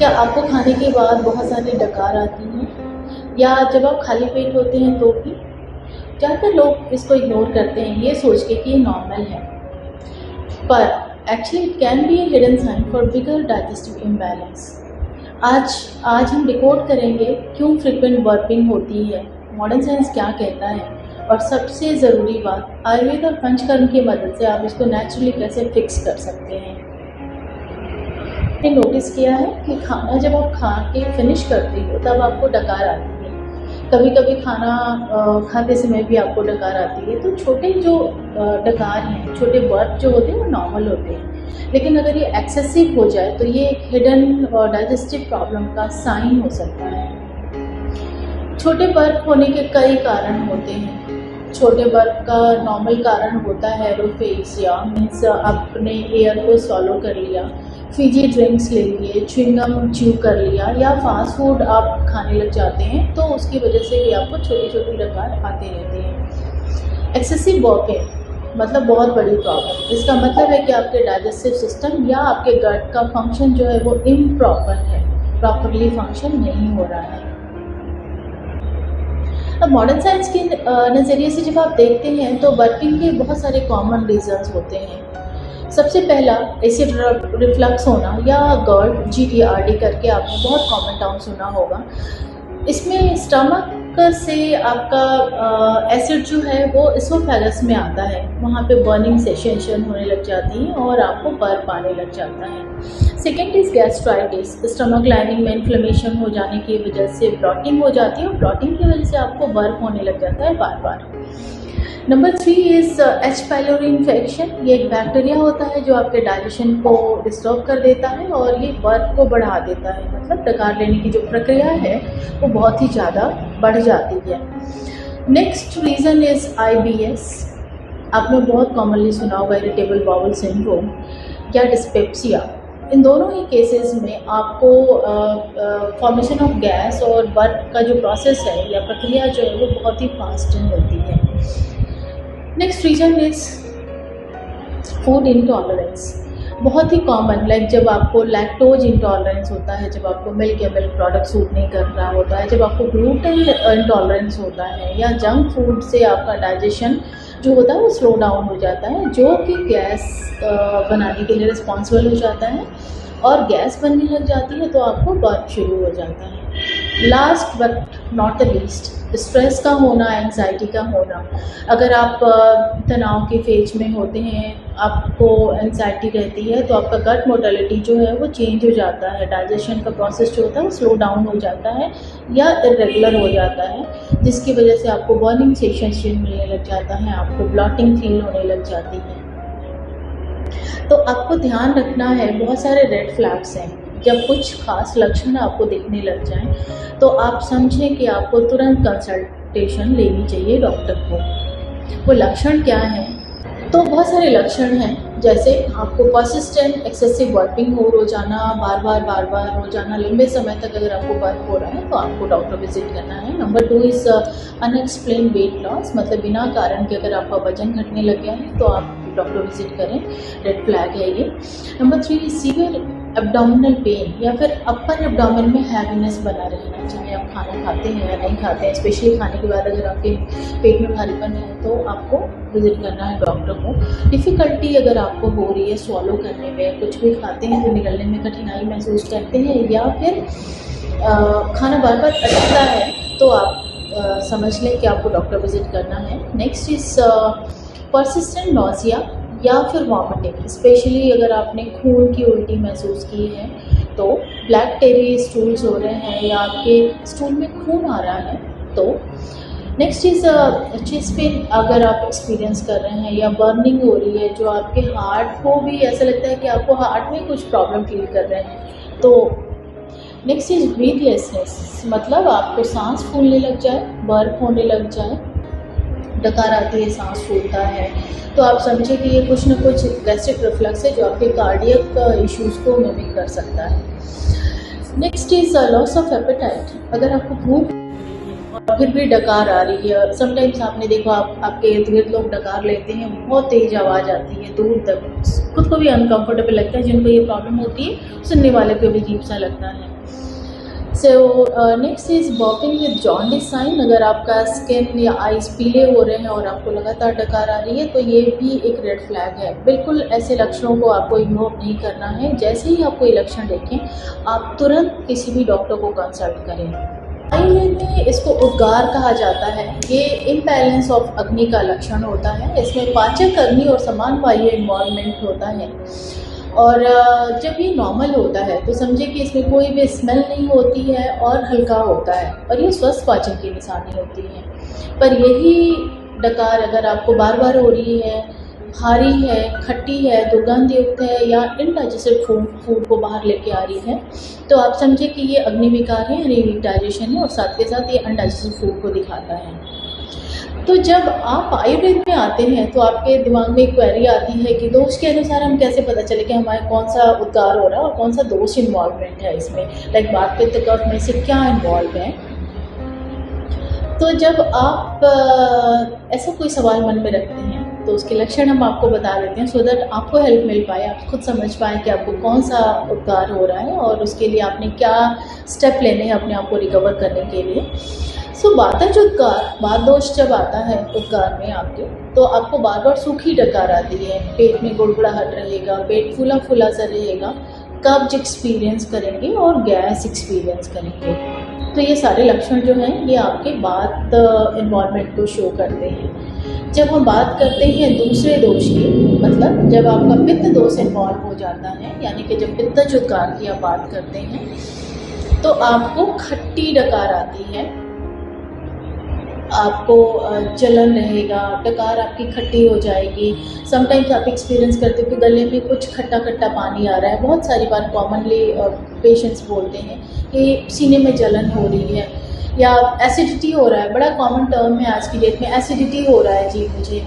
क्या आपको खाने के बाद बहुत सारी डकार आती हैं, या जब आप खाली पेट होते हैं तो भी? ज़्यादातर लोग इसको इग्नोर करते हैं ये सोच के कि ये नॉर्मल है, पर actually it can be a hidden sign for bigger digestive imbalance. आज हम डिकोड करेंगे क्यों फ्रिक्वेंट बर्पिंग होती है, मॉडर्न साइंस क्या कहता है, और सबसे ज़रूरी बात, आयुर्वेद और पंचकर्म की मदद से आप इसको नेचुरली कैसे फिक्स कर सकते हैं। मैंने नोटिस किया है कि खाना जब आप खा के फिनिश करते हो तब आपको डकार आती है। कभी कभी खाना खाते समय भी आपको डकार आती है। तो छोटे जो डकार हैं, छोटे बर्प जो होते हैं वो नॉर्मल होते हैं, लेकिन अगर ये एक्सेसिव हो जाए तो ये एक हिडन डाइजेस्टिव प्रॉब्लम का साइन हो सकता है। छोटे बर्प होने के कई कारण होते हैं। छोटे बर्प का नॉर्मल कारण होता है एरोफेजिया, मीन्स आपने एयर को सॉलो कर लिया, फिजी ड्रिंक्स ले लिए, च्युइंगम च्यू कर लिया, या फास्ट फूड आप खाने लग जाते हैं तो उसकी वजह से भी आपको छोटी छोटी डकार आते रहते हैं। एक्सेसिव बर्पिंग मतलब बहुत बड़ी प्रॉब्लम। इसका मतलब है कि आपके डाइजेस्टिव सिस्टम या आपके गट का फंक्शन जो है वो इम्प्रॉपर है, प्रॉपरली फंक्शन नहीं हो रहा है। अब मॉडर्न साइंस के नज़रिए से जब आप देखते हैं तो बर्पिंग के बहुत सारे कॉमन रीजंस होते हैं। सबसे पहला एसिड रिफ्लक्स होना, या GERD GERD करके आपने बहुत कॉमन टर्म सुना होगा। इसमें स्टमक से आपका एसिड जो है वो इसोफेगस में आता है, वहाँ पे बर्निंग सेंसेशन होने लग जाती है और आपको बर्प आने लग जाता है। Second is gastritis, stomach lining में इन्फ्लेमेशन हो जाने की वजह से ब्लॉटिंग हो जाती है और ब्लॉटिंग की वजह से आपको बर्प होने लग जाता है बार बार। Number 3 is H. pylori infection. ये एक बैक्टीरिया होता है जो आपके डाइजेशन को डिस्टर्ब कर देता है और ये बर्प को बढ़ा देता है, मतलब डकार लेने की जो प्रक्रिया है वो बहुत ही ज़्यादा बढ़ जाती है। Next reason is IBS। आपने बहुत कॉमनली सुना होगा इरिटेबल बाउल सिंड्रोम या डिस्पेप्सिया। इन दोनों ही केसेस में आपको फॉर्मेशन ऑफ गैस और बर्प का जो प्रोसेस है या प्रक्रिया जो है वो बहुत ही फास्ट होती है। Next reason is food intolerance. बहुत ही कॉमन, लाइक जब आपको लैक्टोज इंटॉलरेंस होता है, जब आपको मिल्क या मिल्क प्रोडक्ट सूट नहीं कर रहा होता है, जब आपको ग्लूटेन इंटॉलरेंस होता है, या जंक फूड से आपका डाइजेशन जो होता है वो स्लो डाउन हो जाता है, जो कि गैस बनाने के लिए रिस्पॉन्सिबल हो जाता है और गैस बनने लग जाती है तो आपको बर्प शुरू हो जाता है। Last but not the least, stress का होना, एंजाइटी का होना। अगर आप तनाव के फेज में होते हैं, आपको एंजाइटी रहती है तो आपका गट मोटिलिटी जो है वो चेंज हो जाता है, डाइजेशन का प्रोसेस जो होता है वो स्लो डाउन हो जाता है या इरेगुलर हो जाता है, जिसकी वजह से आपको बर्निंग सेंसेशन मिलने लग जाता है, आपको ब्लॉटिंग फील होने लग जाती है। तो आपको ध्यान रखना है, बहुत सारे रेड फ्लैग्स हैं। जब कुछ खास लक्षण आपको दिखने लग जाएं तो आप समझें कि आपको तुरंत कंसल्टेशन लेनी चाहिए डॉक्टर को। वो लक्षण क्या हैं? तो बहुत सारे लक्षण हैं, जैसे आपको परसिस्टेंट एक्सेसिव बर्पिंग हो रोजाना, बार बार हो जाना, लंबे समय तक अगर आपको बर्प हो रहा है तो आपको डॉक्टर विजिट करना है। Number 2 is unexplained weight loss, मतलब बिना कारण के अगर आपका वजन घटने लग गया है तो आप डॉक्टर विजिट करें, रेड फ्लैग है ये। Number 3 is severe abdominal pain, या फिर अपर एब्डोमेन में हैवीनेस बना रहना, चाहे आप खाना खाते हैं या नहीं खाते हैं। स्पेशली खाने के बाद अगर आपके पेट में भारीपन है तो आपको विजिट करना है डॉक्टर को। डिफ़िकल्टी अगर आपको हो रही है स्वॉलो करने में, कुछ भी खाते हैं तो निगलने में कठिनाई महसूस करते हैं, या फिर खाना बार बार अटकता है, तो आप समझ लें कि आपको डॉक्टर विजिट करना है। नेक्स्ट इज परसिस्टेंट नॉजिया या फिर वॉमिटिंग, स्पेशली अगर आपने खून की उल्टी महसूस की है, तो ब्लैक टेरी स्टूल्स हो रहे हैं या आपके स्टूल में खून आ रहा है तो। नेक्स्ट इज चेस्ट पेन अगर आप एक्सपीरियंस कर रहे हैं, या बर्निंग हो रही है जो आपके हार्ट को भी ऐसा लगता है कि आपको हार्ट में कुछ प्रॉब्लम फील कर रहे हैं तो। नेक्स्ट इज ब्रीथलेसनेस, मतलब आपको सांस फूलने लग जाए, बर्प होने लग जाए, डकार आती है, सांस फूलता है, तो आप समझे कि ये कुछ न कुछ गैस्ट्रिक रिफ्लक्स है जो आपके कार्डियक इश्यूज़ को मिमिक कर सकता है। Next is loss of appetite, अगर आपको भूख और फिर भी डकार आ रही है। समटाइम्स आपने देखा आपके इर्द गिर्द लोग डकार लेते हैं, बहुत तेज आवाज़ आती है दूर तक, खुद को भी अनकंफर्टेबल लगता है, जिनको ये प्रॉब्लम होती है सुनने वाले को भी अजीब सा लगता है। So next is burping with jaundice sign. अगर आपका स्किन या आइज पीले हो रहे हैं और आपको लगातार डकार आ रही है तो ये भी एक रेड फ्लैग है। बिल्कुल ऐसे लक्षणों को आपको इग्नोर नहीं करना है। जैसे ही आपको ये लक्षण देखें आप तुरंत किसी भी डॉक्टर को कंसल्ट करें। आयुर्वेद में इसको उद्गार कहा जाता है। ये इम्बैलेंस ऑफ अग्नि का लक्षण होता है। इसमें पाचक अग्नि और समान वायु इन्वॉल्वमेंट होता है। और जब ये नॉर्मल होता है तो समझे कि इसमें कोई भी स्मेल नहीं होती है और हल्का होता है और ये स्वस्थ पाचन की निशानी होती है। पर यही डकार अगर आपको बार बार हो रही है, भारी है, खट्टी है, दुर्गंध युक्त है या इनडाइजेस्टेड फूड को बाहर लेके आ रही है तो आप समझे कि ये अग्नि विकार है यानी वीक डाइजेशन है और साथ के साथ ये अनडाइजेस्टेड फूड को दिखाता है। तो जब आप आयुर्वेद में आते हैं तो आपके दिमाग में एक क्वेरी आती है कि दोष के अनुसार हम कैसे पता चले कि हमारे कौन सा उद्गार हो रहा है और कौन सा दोष इन्वॉल्वमेंट है इसमें, लाइक वात पित्त कफ में से क्या इन्वॉल्व है। तो जब आप ऐसा कोई सवाल मन में रखते हैं तो उसके लक्षण हम आपको बता देते हैं सो दैट आपको हेल्प मिल पाए, आप खुद समझ पाए कि आपको कौन सा उद्गार हो रहा है और उसके लिए आपने क्या स्टेप लेने हैं अपने आप को रिकवर करने के लिए। सो वातज उद्गार, वात दोष जब आता है उद्गार में आपके तो आपको बार बार सूखी डकार आती है, पेट में गुड़गुड़ाहट रहेगा, पेट फूला फूला सा रहेगा, कब्ज एक्सपीरियंस करेंगे और गैस एक्सपीरियंस करेंगे। तो ये सारे लक्षण जो हैं ये आपके वात इन्वॉल्वमेंट को शो करते हैं। जब हम बात करते हैं दूसरे दोष की, मतलब जब आपका पित्त दोष इन्वॉल्व हो जाता है यानी कि जब पित्तज उद्गार की आप बात करते हैं तो आपको खट्टी डकार आती है, आपको जलन रहेगा, डकार आपकी खट्टी हो जाएगी। समटाइम्स आप एक्सपीरियंस करते हो कि गले में कुछ खट्टा खट्टा पानी आ रहा है। बहुत सारी बार कॉमनली पेशेंट्स बोलते हैं कि सीने में जलन हो रही है या एसिडिटी हो रहा है। बड़ा कॉमन टर्म है आज की डेट में, एसिडिटी हो रहा है जी मुझे,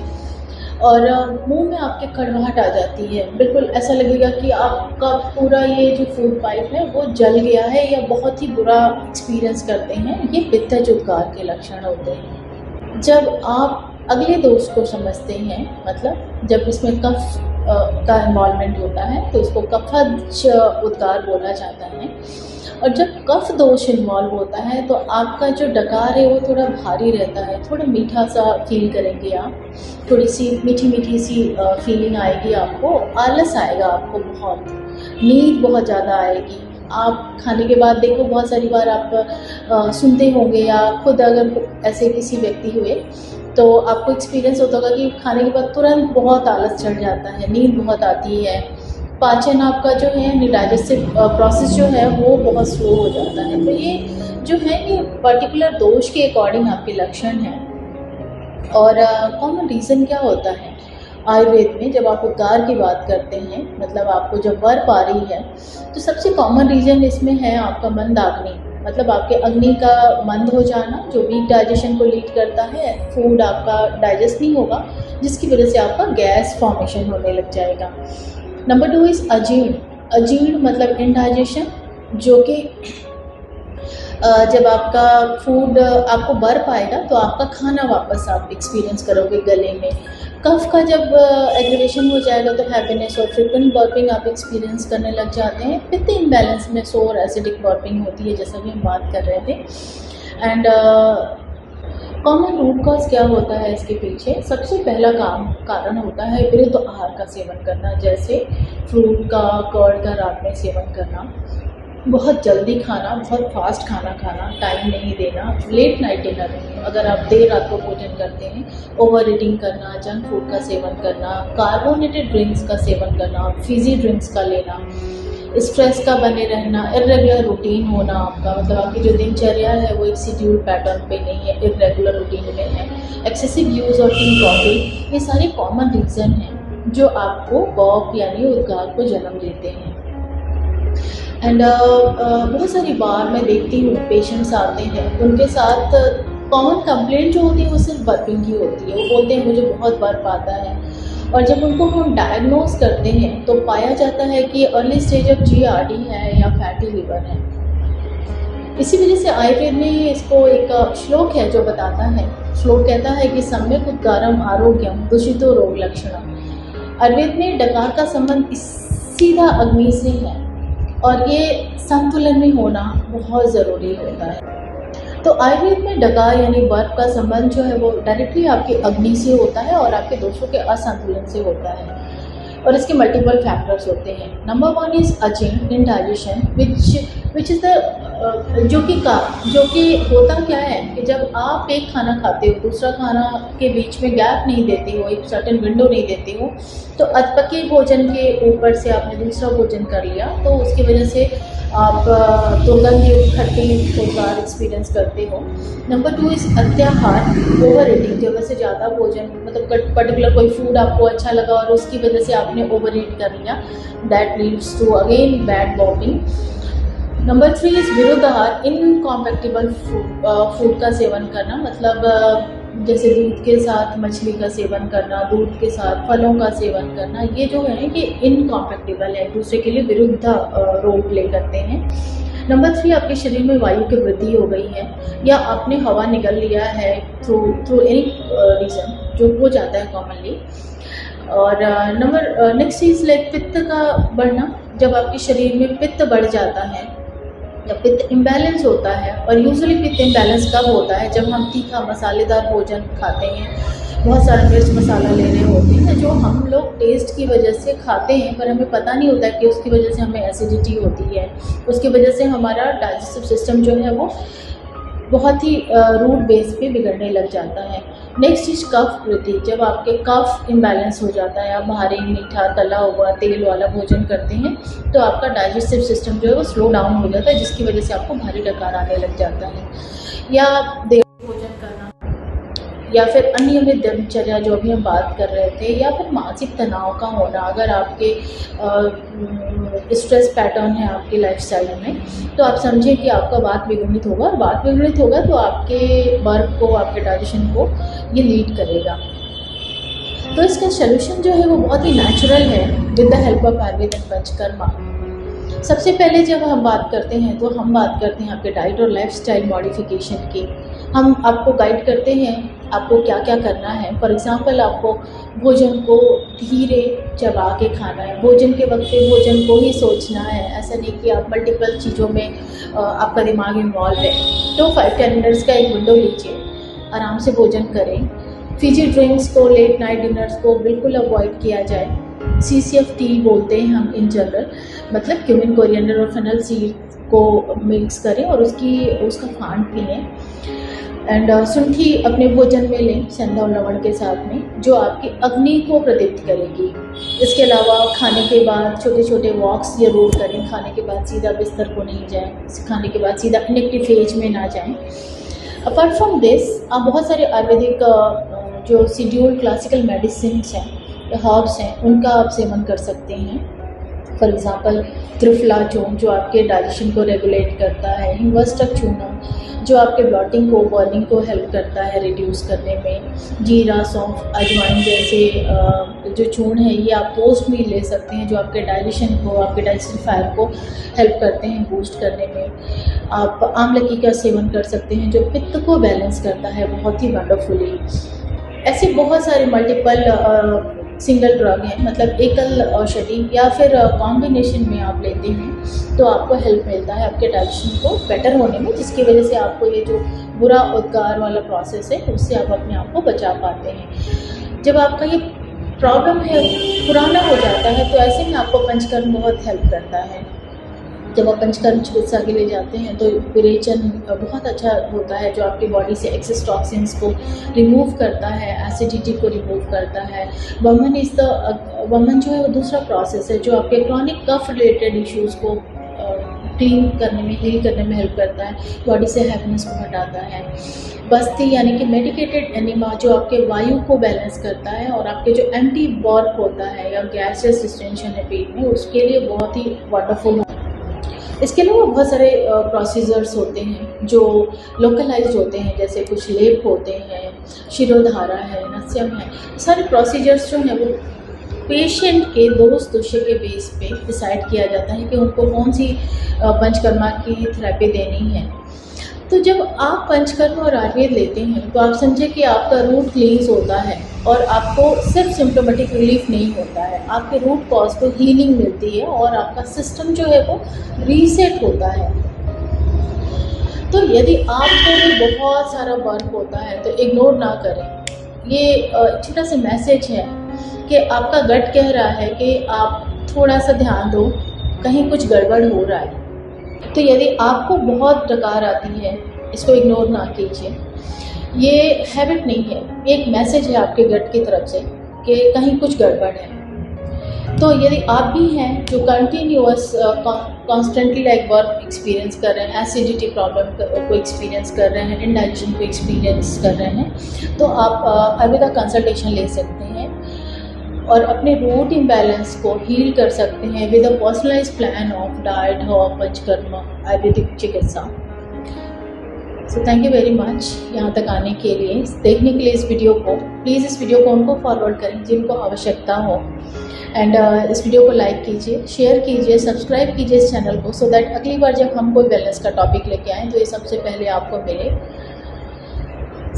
और मुंह में आपके कड़वाहट आ जाती है। बिल्कुल ऐसा लगेगा कि आपका पूरा ये जो फूड पाइप है वो जल गया है या बहुत ही बुरा एक्सपीरियंस करते हैं। ये पित्तज उद्गार के लक्षण होते हैं। जब आप अगले दोष को समझते हैं, मतलब जब इसमें कफ का इन्वॉल्वमेंट होता है तो इसको कफज उद्गार बोला जाता है। और जब कफ दोष इन्वॉल्व होता है तो आपका जो डकार है वो थोड़ा भारी रहता है, थोड़ा मीठा सा फील करेंगे आप, थोड़ी सी मीठी मीठी सी फीलिंग आएगी आपको, आलस आएगा आपको, बहुत नींद बहुत ज़्यादा आएगी। आप खाने के बाद देखो बहुत सारी बार आप सुनते होंगे या खुद अगर ऐसे किसी व्यक्ति हुए तो आपको एक्सपीरियंस होता होगा कि खाने के बाद तुरंत बहुत आलस चढ़ जाता है, नींद बहुत आती है, पाचन आपका जो है डाइजेस्टिव प्रोसेस जो है वो बहुत स्लो हो जाता है। तो ये जो है ये पर्टिकुलर दोष के अकॉर्डिंग आपके लक्षण हैं। और कॉमन रीज़न क्या होता है आयुर्वेद में जब आप उद्गार की बात करते हैं, मतलब आपको जब वर्प आ रही है तो सबसे कॉमन रीज़न इसमें है आपका मंदाग्नि, मतलब आपके अग्नि का मंद हो जाना जो वीक डाइजेशन को लीड करता है। फूड आपका डाइजेस्ट नहीं होगा जिसकी वजह से आपका गैस फॉर्मेशन होने लग जाएगा। Number 2 is अजीर्ण। अजीर्ण मतलब इनडाइजेशन, जो कि जब आपका फूड आपको बर्फ आएगा तो आपका खाना वापस आप एक्सपीरियंस करोगे गले में। कफ का जब एग्रीवेशन हो जाएगा तो हैप्पीनेस और फ्रिक्वेंट बर्पिंग आप एक्सपीरियंस करने लग जाते हैं। पित्त इम्बैलेंस में सोर एसिडिक बर्पिंग होती है जैसा कि हम बात कर रहे थे। एंड कॉमन रूट कॉज क्या होता है इसके पीछे? सबसे पहला कारण होता है विरुद्ध आहार का सेवन करना, जैसे फ्रूट का, कर्ड का रात में सेवन करना, बहुत जल्दी खाना, बहुत फास्ट खाना खाना, टाइम नहीं देना, लेट नाइट डिनर अगर आप देर रात को भोजन करते हैं, ओवर ईटिंग करना, जंक फूड का सेवन करना, कार्बोनेटेड ड्रिंक्स का सेवन करना, फिजी ड्रिंक्स का लेना, स्ट्रेस का बने रहना, इरेगुलर रूटीन होना आपका, मतलब आपकी जो दिनचर्या है वो एक शेड्यूल पैटर्न पे नहीं है, इरेगुलर रूटीन में है, excessive use of tea coffee, ये सारे कॉमन रीज़न हैं जो आपको बॉप यानी उद्गार को जन्म देते हैं। एंड बहुत सारी बार मैं देखती हूँ पेशेंट्स आते हैं, उनके साथ कॉमन कंप्लेंट जो होती है वो सिर्फ बर्पिंग की होती है। वो बोलते हैं मुझे बहुत बर्प आता है, और जब उनको हम डायग्नोज करते हैं तो पाया जाता है कि अर्ली स्टेज ऑफ GERD है या फैटी लिवर है। इसी वजह से आयुर्वेद में इसको एक श्लोक है जो बताता है, श्लोक कहता है कि सम्यक उद्गारम आरोग्यम दूषितो रोग लक्षणम। आयुर्वेद में डकार का संबंध सीधा अग्नि से है। और ये संतुलन में होना बहुत ज़रूरी होता है। तो आयुर्वेद में डकार यानी बर्फ का संबंध जो है वो डायरेक्टली आपकी अग्नि से होता है और आपके दोषों के असंतुलन से होता है, और इसके मल्टीपल फैक्टर्स होते हैं। Number 1 is aching indigestion which is the जो कि होता क्या है कि जब आप एक खाना खाते हो दूसरा खाना के बीच में गैप नहीं देते हो, एक सर्टेन विंडो नहीं देते हो, तो अधपके भोजन के ऊपर से आपने दूसरा भोजन कर लिया, तो उसकी वजह से आप दुर्गंधयुक्त खट्टी खुरकार एक्सपीरियंस करते हो। नंबर 2 इज़ अत्याहार, ओवर ईटिंग, जब से ज़्यादा भोजन मतलब पर्टिकुलर कोई फूड आपको अच्छा लगा और उसकी वजह से आपने ओवर ईट कर लिया, that leads to again bad vomiting. Number 3 is विरुद्ध आहार, इनकॉम्पैक्टेबल फूड का सेवन करना, मतलब जैसे दूध के साथ मछली का सेवन करना, दूध के साथ फलों का सेवन करना, ये जो है कि इनकॉम्पैक्टेबल है, दूसरे के लिए विरुद्ध रोल प्ले करते हैं। नंबर 3, आपके शरीर में वायु की वृद्धि हो गई है या आपने हवा निकल लिया है थ्रू एनी रीज़न, जो हो जाता है कॉमनली। और नंबर नेक्स्ट चीज़ लाइक पित्त का बढ़ना, जब आपके शरीर में पित्त बढ़ जाता है, जब पित्त इम्बैलेंस होता है, और यूजुअली पित्त इम्बैलेंस कब होता है, जब हम तीखा मसालेदार भोजन खाते हैं, बहुत सारा मिर्च मसाला ले रहे होते हैं, जो हम लोग टेस्ट की वजह से खाते हैं पर हमें पता नहीं होता कि उसकी वजह से हमें एसिडिटी होती है, उसकी वजह से हमारा डाइजेस्टिव सिस्टम जो है वो बहुत ही रूट बेस पे बिगड़ने लग जाता है। नेक्स्ट इज कफ वृद्धि, जब आपके कफ इम्बैलेंस हो जाता है, आप भारी मीठा तला हुआ तेल वाला भोजन करते हैं, तो आपका डाइजेस्टिव सिस्टम जो है वो स्लो डाउन हो जाता है, जिसकी वजह से आपको भारी डकार आने लग जाता है। या देर भोजन करना, या फिर अनियमित दिनचर्या जो अभी हम बात कर रहे थे, या फिर मानसिक तनाव का होना, अगर आपके स्ट्रेस पैटर्न है आपके लाइफस्टाइल में, तो आप समझें कि आपका वात विघटित होगा, और वात विघटित होगा तो आपके वर्क को, आपके डाइजेशन को ये लीड करेगा। तो इसका सोल्यूशन जो है वो बहुत ही नेचुरल है with the help of Ayurveda and panchakarma. सबसे पहले जब हम बात करते हैं तो हम बात करते हैं आपके डाइट और लाइफस्टाइल मॉडिफिकेशन की। हम आपको गाइड करते हैं आपको क्या क्या करना है। फॉर एग्जांपल, आपको भोजन को धीरे चबा के खाना है, भोजन के वक्त पे भोजन को ही सोचना है, ऐसा नहीं कि आप मल्टीपल चीज़ों में आपका दिमाग इन्वॉल्व है। तो 5-10 मिनट्स का एक विंडो लीजिए, आराम से भोजन करें। फिजी ड्रिंक्स को, लेट नाइट डिनर्स को बिल्कुल अवॉइड किया जाए। CCF टी बोलते हैं हम इन जनरल, मतलब क्यूमिन, कोरिएंडर और फेनल सीड को मिक्स करें और उसका फांड पिएं। एंड शुंठी अपने भोजन में लें सेंधा और लवण के साथ में, जो आपकी अग्नि को प्रदीप्त करेगी। इसके अलावा खाने के बाद छोटे छोटे वॉक्स जरूर करें। खाने के बाद सीधा बिस्तर को नहीं जाएं, खाने के बाद सीधा इनएक्टिव फेज में ना जाएं। अपार्ट फ्रॉम दिस, आप बहुत सारे आयुर्वेदिक जो शेड्यूल्ड क्लासिकल मेडिसिन हैं या हर्ब्स हैं, उनका आप सेवन कर सकते हैं। फॉर एग्जांपल, त्रिफला चूर्ण जो आपके डाइजेशन को रेगुलेट करता है, हिंगवष्टक चूर्णम जो आपके ब्लॉटिंग को, बर्निंग को हेल्प करता है रिड्यूस करने में, जीरा, सौंफ, अजवाइन जैसे जो चूर्ण है ये आप पोस्ट में ले सकते हैं, जो आपके डाइजेशन को, आपके डाइजेस्टिव फायर को हेल्प करते हैं बूस्ट करने में। आप आमलकी का सेवन कर सकते हैं जो पित्त को बैलेंस करता है बहुत ही वंडरफुली। ऐसे बहुत सारे मल्टीपल सिंगल ड्रग है, मतलब एकल औषधि या फिर कॉम्बिनेशन में आप लेते हैं तो आपको हेल्प मिलता है आपके डाइजेशन को बेटर होने में, जिसकी वजह से आपको ये जो बुरा उद्गार वाला प्रोसेस है उससे आप अपने आप को बचा पाते हैं। जब आपका ये प्रॉब्लम है पुराना हो जाता है तो ऐसे में आपको पंचकर्म बहुत हेल्प करता है। जब आप पंचकर्म चिकित्सा के लिए जाते हैं तो विरेचन बहुत अच्छा होता है, जो आपकी बॉडी से एक्सेस टॉक्सिन्स को रिमूव करता है, एसिडिटी को रिमूव करता है। वमन जो है वो दूसरा प्रोसेस है जो आपके क्रॉनिक कफ रिलेटेड इश्यूज़ को क्लीन करने में, हील करने में हेल्प करता है, बॉडी से हैवीनेस को हटाता है। बस्ती यानी कि मेडिकेटेड एनिमा जो आपके वायु को बैलेंस करता है और आपके जो एंटी बॉर्क होता है या गैसेस डिस्टेंशन है पेट में, उसके लिए बहुत ही वंडरफुल है। इसके अलावा बहुत सारे प्रोसीजर्स होते हैं जो लोकलाइज्ड होते हैं, जैसे कुछ लेप होते हैं, शिरोधारा है, नस्यम है। सारे प्रोसीजर्स जो हैं वो पेशेंट के दोष दोषे के बेस पे डिसाइड किया जाता है कि उनको कौन सी पंचकर्मा की थेरेपी देनी है। तो जब आप पंचकर्म और आयुर्वेद लेते हैं तो आप समझे कि आपका रूट क्लींस होता है, और आपको सिर्फ सिम्टोमेटिक रिलीफ नहीं होता है, आपके रूट कॉज को हीलिंग मिलती है और आपका सिस्टम जो है वो रीसेट होता है। तो यदि आपको भी बहुत सारा वर्क होता है तो इग्नोर ना करें। ये छोटा सा मैसेज है कि आपका गट कह रहा है कि आप थोड़ा सा ध्यान दो, कहीं कुछ गड़बड़ हो रहा है। तो यदि आपको बहुत डकार आती है, इसको इग्नोर ना कीजिए। ये हैबिट नहीं है, एक मैसेज है आपके गट की तरफ से कि कहीं कुछ गड़बड़ है। तो यदि आप भी हैं जो continuous constantly like work experience कर रहे हैं, एसिडिटी प्रॉब्लम को एक्सपीरियंस कर रहे हैं, इंडाइजेशन को एक्सपीरियंस कर रहे हैं, तो आप आयुर्वेदा कंसल्टेशन ले सकते हैं और अपने रूट इम्बैलेंस को हील कर सकते हैं with a personalised plan of diet और पंचकर्म आयुर्वेदिक चिकित्सा। So thank you very much यहाँ तक आने के लिए, देखने के लिए इस वीडियो को। प्लीज़ इस वीडियो को उनको फॉरवर्ड करें जिनको आवश्यकता हो, एंड इस वीडियो को लाइक कीजिए, शेयर कीजिए, सब्सक्राइब कीजिए इस चैनल को, सो दैट अगली बार जब हम कोई वेलनेस का टॉपिक लेके आएँ तो ये सबसे पहले आपको मिले।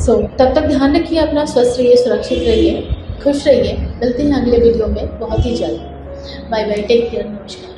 सो तब तक ध्यान रखिए अपना, स्वस्थ रहिए, सुरक्षित रहिए, खुश रहिए। मिलते हैं अगले वीडियो में बहुत ही जल्द। बाय बाय, टेक केयर, नमस्कार।